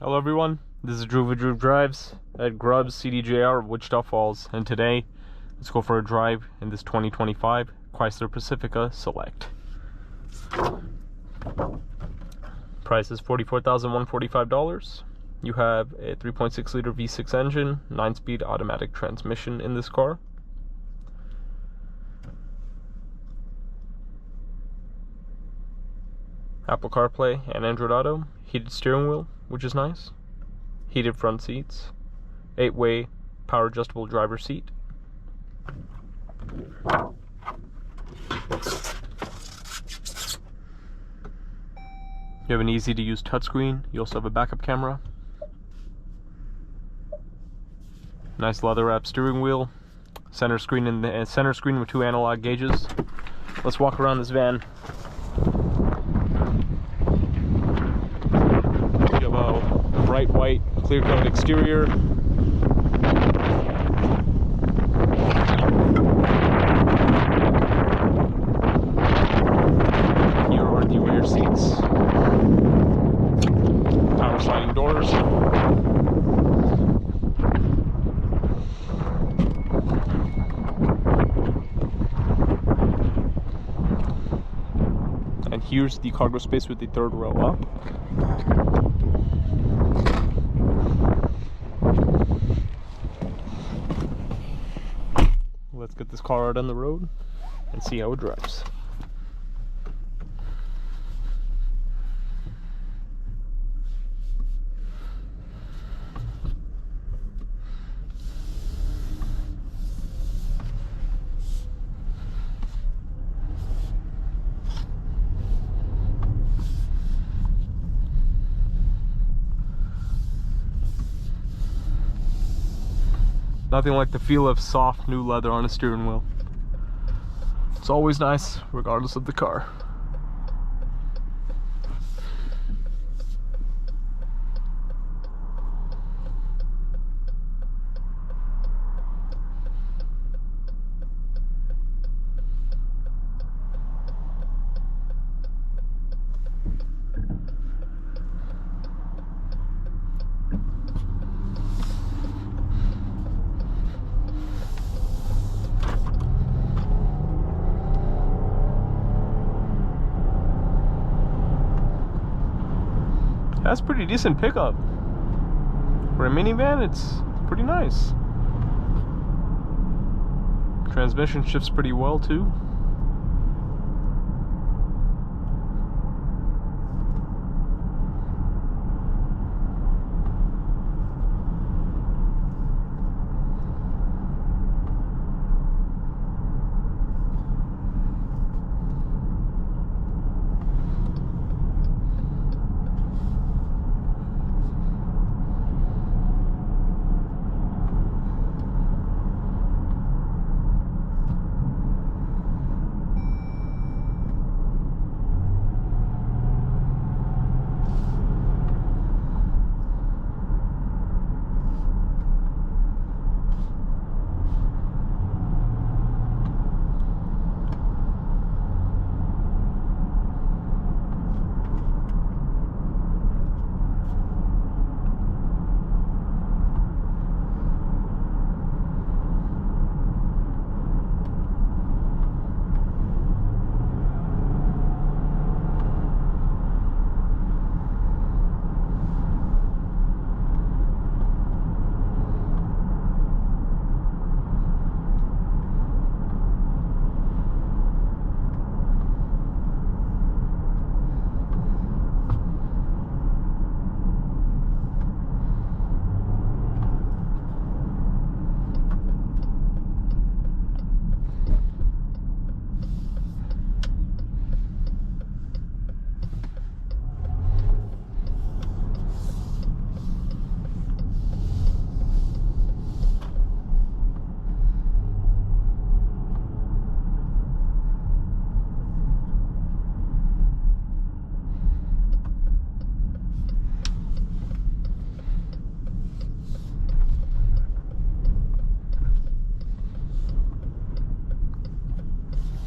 Hello everyone, this is Drew Drives at Grubbs CDJR of Wichita Falls, and today let's go for a drive in this 2025 Chrysler Pacifica Select. Price is $44,145. You have a 3.6 liter V6 engine, 9-speed automatic transmission in this car. Apple CarPlay and Android Auto, heated steering wheel, which is nice, heated front seats, 8-way power adjustable driver seat. You have an easy to use touchscreen. You also have a backup camera. Nice leather wrapped steering wheel, center screen with 2 analog gauges. Let's walk around this van. You have a bright white clear coat exterior. Here are the rear seats. Power sliding doors. And here's the cargo space with the 3rd row up. Let's get this car out on the road and see how it drives. Nothing like the feel of soft new leather on a steering wheel. It's always nice, regardless of the car. That's pretty decent pickup. For a minivan, it's pretty nice. Transmission shifts pretty well too.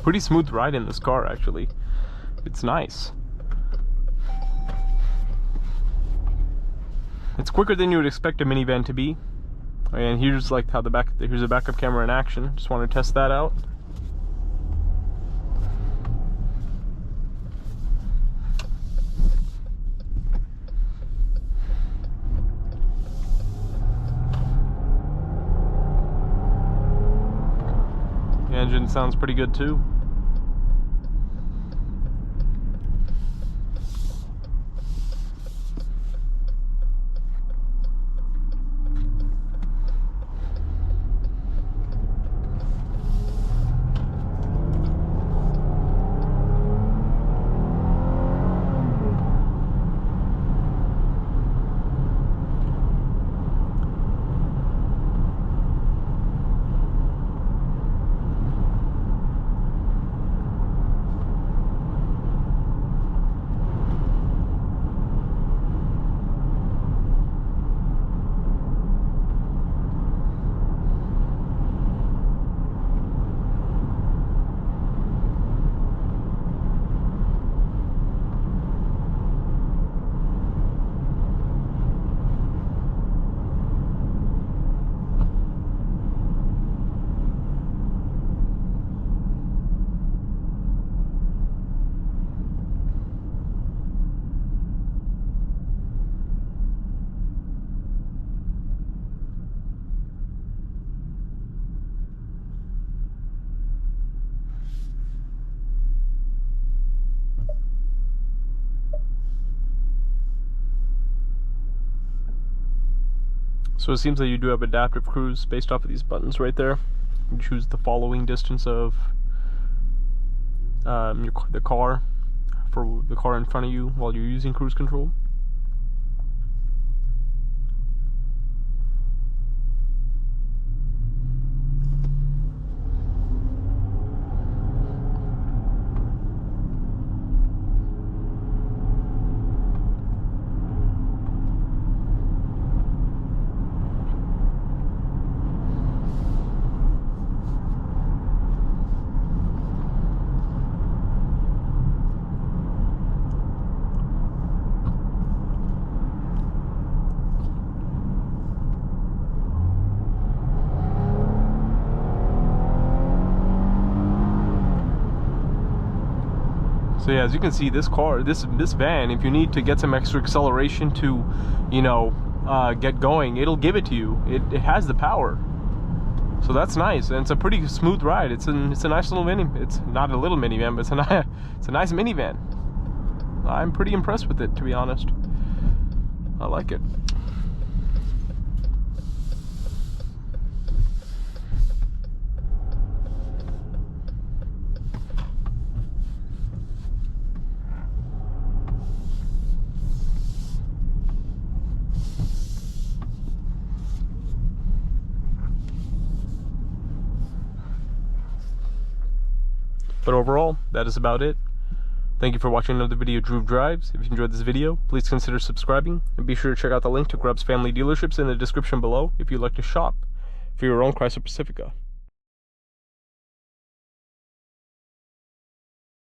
Pretty smooth ride in this car, actually. It's nice. It's quicker than you would expect a minivan to be. And here's like how here's a backup camera in action. Just want to test that out. The engine sounds pretty good too. So it seems that you do have adaptive cruise based off of these buttons right there. You choose the following distance of the car for the car in front of you while you're using cruise control. So yeah, as you can see, this van, if you need to get some extra acceleration to, you know, get going, it'll give it to you. It has the power. So that's nice, and it's a pretty smooth ride. It's a nice little it's not a little minivan, but it's a nice minivan. I'm pretty impressed with it, to be honest. I like it. But overall, that is about it. Thank you for watching another video of Droove Drives. If you enjoyed this video, please consider subscribing, and be sure to check out the link to Grubb's family dealerships in the description below if you'd like to shop for your own Chrysler Pacifica.